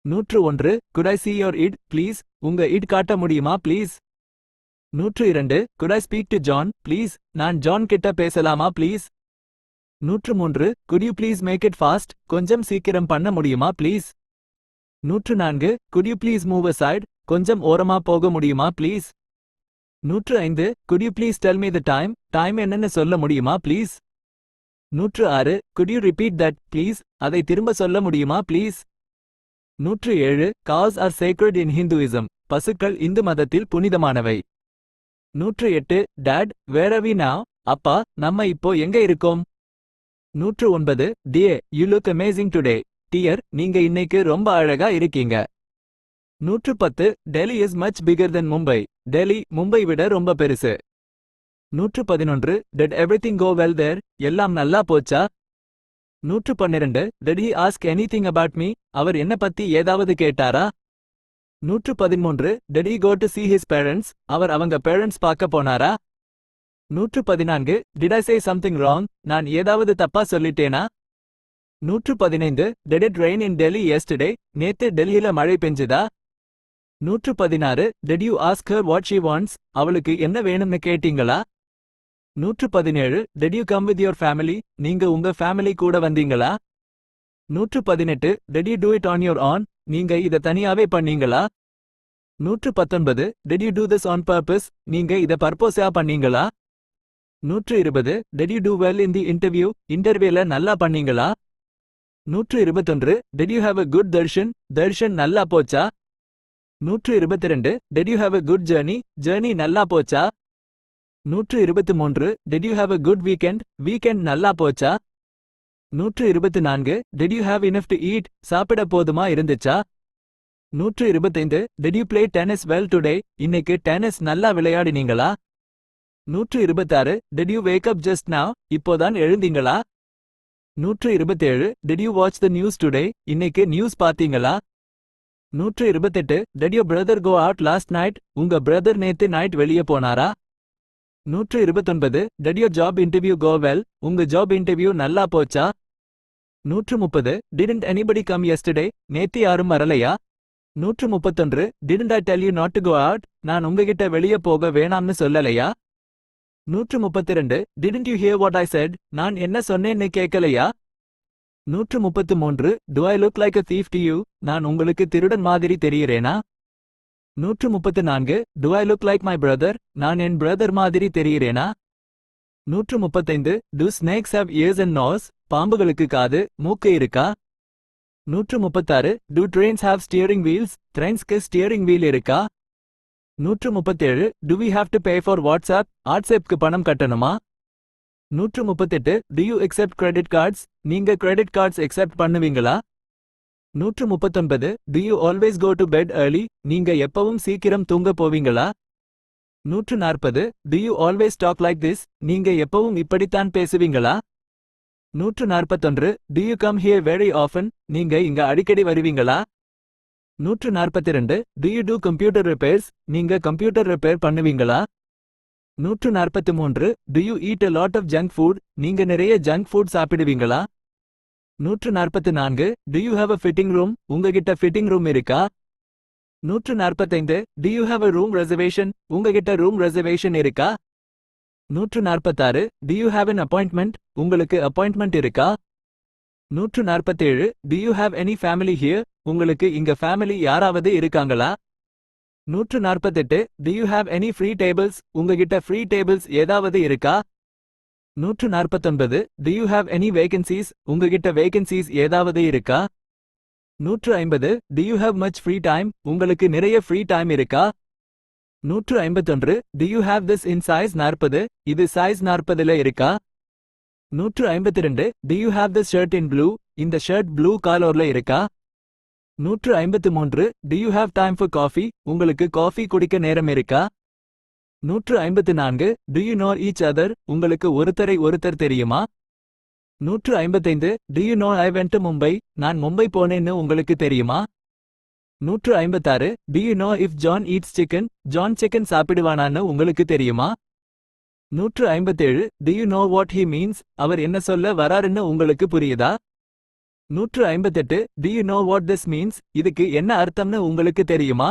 101 could I see your id please உங்க id காட்ட முடியுமா please. 102 could I speak to John please நான் John கிட்ட பேசலாமா please. 103 could you please make it fast கொஞ்சம் சீக்கிரம் பண்ண முடியுமா please. 104 could you please move aside கொஞ்சம் ஓரமா போக முடியுமா please. 105 could you please tell me the time என்னன்னு சொல்ல முடியுமா please. 106 could you repeat that please அதை திரும்ப சொல்ல முடியுமா please. 107 cows are sacred in Hinduism பசுக்கள் இந்து மதத்தில் புனிதமானவை. 108 Dad where are we now அப்பா நம்ம இப்போ எங்க இருக்கோம். 109 Dear you look amazing today dear நீங்க இன்னைக்கு ரொம்ப அழகா இருக்கீங்க. 110 Delhi is much bigger than Mumbai Delhi Mumbai விட ரொம்ப பெருசு. 111 Did everything go well there எல்லாம் நல்லா போச்சா. 112 Did he ask anything about me அவர் என்ன பத்தி ஏதாவது கேட்டாரா. 113 Did he go to see his parents அவர் அவங்க பேரண்ட்ஸ் பார்க்க போனாரா. 114 Did I say something wrong நான் ஏதாவது தப்பா சொல்லிட்டேனா. 115 Did it rain in Delhi yesterday நேத்து டெல்லியில மழை பெஞ்சுதா. 116 Did you ask her what she wants அவளுக்கு என்ன வேணும்னு கேட்டீங்களா. 117 Did you come with your family நீங்க உங்க ஃபேமிலி கூட வந்தீங்களா. 118 Did you do it on your own நீங்க இத தனியாவே பண்ணீங்களா. 119 Did you do this on purpose நீங்க இத பர்பஸா பண்ணீங்களா. 120 Did you do well in the interview இன்டர்வியூல நல்லா பண்ணீங்களா. 121 Did you have a good Darshan நல்லா போச்சா. 122 Did you have a good journey நல்லா போச்சா. 123 Did you have a good weekend நல்லா போச்சா. 124 Did you have enough to eat சாப்பிட போதுமா இருந்துச்சா. 125 Did you play tennis well today இன்னைக்கு டென்னிஸ் நல்லா விளையாடினீங்களா. 126 Did you wake up just now இப்போதான் எழுந்தீங்களா. 127 Did you watch the news today இன்னைக்கு news பார்த்தீங்களா. 128 Did your brother go out last night உங்க brother நேத்து நைட் வெளிய போனாரா. 129 Did your job interview go well உங்க ஜாப் இன்டர்வியூ நல்லா போச்சா. 130 Didn't anybody come yesterday நேத்து யாரும் வரலையா. 131 Didn't I tell you not to go out நான் உங்ககிட்ட வெளிய போக வேணாம்னு சொல்லலையா. 132 Didn't you hear what I said நான் என்ன சொன்னேன்னு கேட்கலையா. 133 Do I look like a thief to you நான் உங்களுக்கு திருடன் மாதிரி தெரிகிறேனா. 134 Do I look like my brother நான் என் பிரதர் மாதிரி தெரிகிறேனா. 135 Do snakes have ears and nose பாம்புகளுக்கு காது மூக்கு இருக்கா. 136 Do trains have steering wheels ட்ரெயின்ஸ்க்கு ஸ்டியரிங் வீல் இருக்கா. 137 Do we have to pay for வாட்ஸ்அப்க்கு பணம் கட்டணுமா. 138 Do you accept credit cards நீங்க கிரெடிட் கார்ட்ஸ் அக்செப்ட் பண்ணுவீங்களா. 139 Do you always go to bed early நீங்க எப்பவும் சீக்கிரம் தூங்க போவீங்களா. 140 Do you always talk like this நீங்க எப்பவும் இப்படித்தான் பேசுவீங்களா. 141 Do you come here very often நீங்க இங்க அடிக்கடி வருவீங்களா. 142 Do you do computer repairs நீங்க கம்ப்யூட்டர் ரிப்பேர் பண்ணுவீங்களா. 143 Do you eat a lot of junk food நீங்க நிறைய ஜங்க் ஃபுட் சாப்பிடுவீங்களா. 144 Do you have a fitting room உங்ககிட்ட ஃபிட்டிங் ரூம் இருக்கா. 145 Do you have a room reservation உங்ககிட்ட room reservation இருக்கா. 146 Do you have an appointment உங்களுக்கு appointment இருக்கா. 147 Do you have any family here உங்களுக்கு இங்க ஃபேமிலி யாராவது இருக்காங்களா. 148 Do you have any free tables உங்ககிட்ட ஃப்ரீ டேபிள்ஸ் ஏதாவது இருக்கா. 149 Do you have any vacancies உங்ககிட்ட வேகன்சிஸ் ஏதாவது இருக்கா. 150 Do you have much free time உங்களுக்கு நிறைய ஃப்ரீ டைம் இருக்கா. 151 Do you have this in size 40 இது சைஸ் 40ல இருக்கா. 152 Do you have this shirt in blue இந்த ஷர்ட் ப்ளூ கலர்ல இருக்கா. 153 Do you have time for coffee உங்களுக்கு காஃபி குடிக்க நேரம் இருக்கா. 154 Do you know each other உங்களுக்கு ஒருத்தர் தெரியுமா. 155 Do you know I went to Mumbai நான் மும்பை போனேன்னு உங்களுக்கு தெரியுமா. 156 Do you know if John eats chicken John chicken சாப்பிடுவானான்னு உங்களுக்கு தெரியுமா. 157 Do you know what he means அவர் என்ன சொல்ல வராருன்னு உங்களுக்கு புரியுதா. 158 Do you know what this means? இதுக்கு என்ன அர்த்தம்னு உங்களுக்கு தெரியுமா?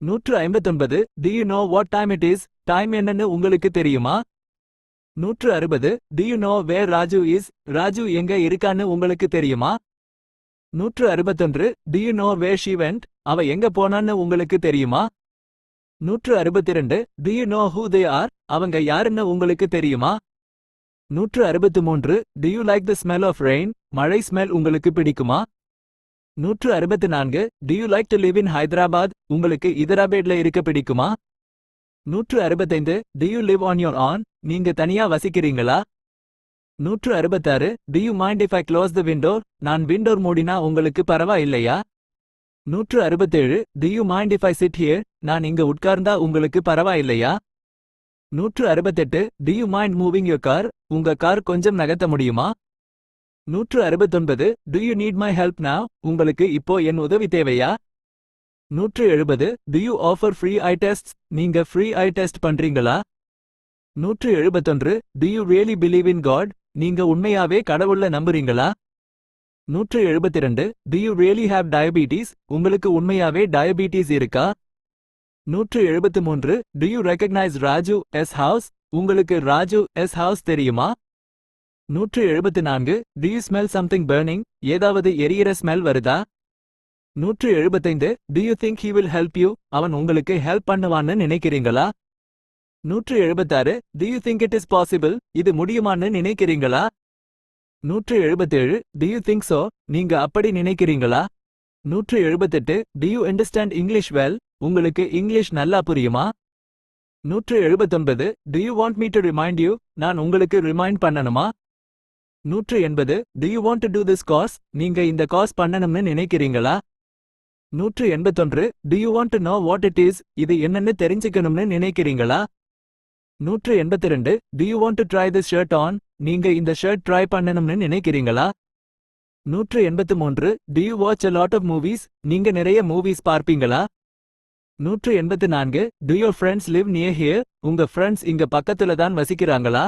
159 Do you know what time it is? Time என்னன்னு உங்களுக்கு தெரியுமா? 160 Do you know where Raju is? Raju எங்க இருக்கான்னு உங்களுக்கு தெரியுமா? 161 Do you know where she went? அவ எங்க போனான்னு உங்களுக்கு தெரியுமா? 162 Do you know who they are? அவங்க யாருன்னு உங்களுக்கு தெரியுமா? 163 Do you like the smell of rain? மழை ஸ்மெல் உங்களுக்கு பிடிக்குமா? 164 Do you like to live in Hyderabad? உங்களுக்கு ஹைதராபாத்ல இருக்க பிடிக்குமா? 165 Do you live on your own? நீங்க தனியா வசிக்கிறீங்களா? 166 Do you mind if I close the window? நான் விண்டோர் மூடினா உங்களுக்கு பரவாயில்லையா? 167 Do you mind if I sit here? நான் இங்க உட்கார்ந்தா உங்களுக்கு பரவாயில்லையா? 168 Do you mind moving your car? உங்க கார் கொஞ்சம் நகர்த்த முடியுமா? 169 Do you need my help now? உங்களுக்கு இப்போ என் உதவி தேவையா? 170 Do you offer free eye tests? நீங்க free eye test பண்றீங்களா? 171 Do you really believe in God? நீங்க உண்மையாவே கடவுள்ல நம்புறீங்களா? 172 Do you really have diabetes? உங்களுக்கு உண்மையாவே டயபீட்டிஸ் இருக்கா? 173 Do you recognize Raju S house? உங்களுக்கு ராஜு S house தெரியுமா? 174 Do you smell something burning? ஏதாவது எரியிற ஸ்மெல் வருதா? 175 Do you think he will help you? அவன் உங்களுக்கு ஹெல்ப் பண்ணுவான்னு நினைக்கிறீங்களா? 176 Do you think it is possible? இது முடியுமான்னு நினைக்கிறீங்களா? 177 Do you think so? நீங்க அப்படி நினைக்கிறீங்களா? 178 Do you understand English well? உங்களுக்கு இங்கிலீஷ் நல்லா புரியுமா? 179 Do you want me to remind you? நான் உங்களுக்கு ரிமைண்ட் பண்ணணுமா? 180 Do you want to do this course? நீங்க இந்த கோர்ஸ் பண்ணணும்னு நினைக்கிறீங்களா? 181 Do you want to know what it is? இது என்னன்னு தெரிஞ்சுக்கணும்னு நினைக்கிறீங்களா? 182 Do you want to try this shirt on? நீங்க இந்த ஷர்ட் ட்ரை பண்ணணும்னு நினைக்கிறீங்களா? 183 Do you watch a lot of movies? நீங்க நிறைய மூவிஸ் பார்ப்பீங்களா? 184 Do your friends live near here? உங்க ஃப்ரெண்ட்ஸ் இங்க பக்கத்துல தான் வசிக்கிறாங்களா?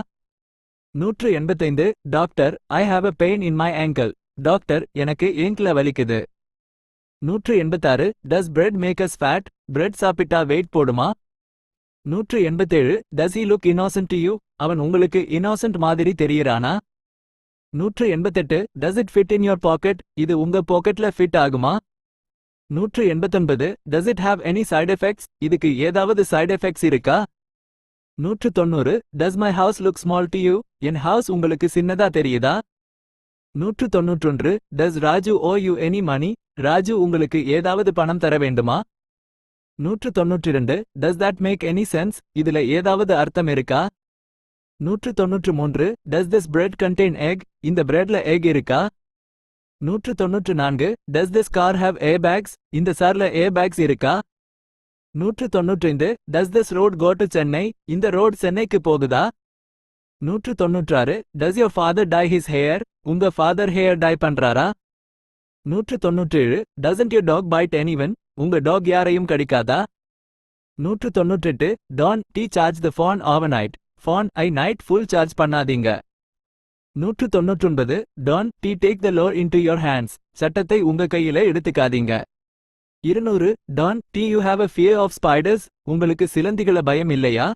185 doctor I have a pain in my ankle. Doctor எனக்கு ஏங்க்ல வலிக்குது. 186 Does bread make us fat? Bread சாப்பிட்டா வெயிட் போடுமா? 187 Does he look innocent to you? அவன் உங்களுக்கு இன்னோசென்ட் மாதிரி தெரியறானா? 188 Does it fit in your pocket? இது உங்க பாக்கெட்ல ஃபிட் ஆகுமா? 189 Does it have any side effects? இதுக்கு ஏதாவது சைடு எஃபெக்ட்ஸ் இருக்கா? 190 Does my house look small to you? N house உங்களுக்கு சின்னதா தெரியுதா? 191 Does Raju owe you any money? Raju உங்களுக்கு ஏதாவது பணம் தர வேண்டுமா? 192 Does that make any sense? இதுல ஏதாவது அர்த்தம் இருக்கா? 193 Does this bread contain egg? இந்த பிரெட்ல egg இருக்கா? 194 Does this car have airbags? இந்த கார்ல airbags இருக்கா? 195 Does this road go to Chennai? இந்த ரோட் சென்னைக்கு போகுதா? 196 Does your father dye his hair? உங்க father hair dye பண்றாரா? 197 Doesn't your dog bite anyone? உங்க டாக் யாரையும் கடிக்காதா? 198 Don't charge the phone overnight. phone I night full charge பண்ணாதீங்க. 199 Don't take the law into your hands. சட்டத்தை உங்க கையில எடுத்துக்காதீங்க. 200 Don't you have a fear of spiders? உங்களுக்கு சிலந்திகள பயம் இல்லையா?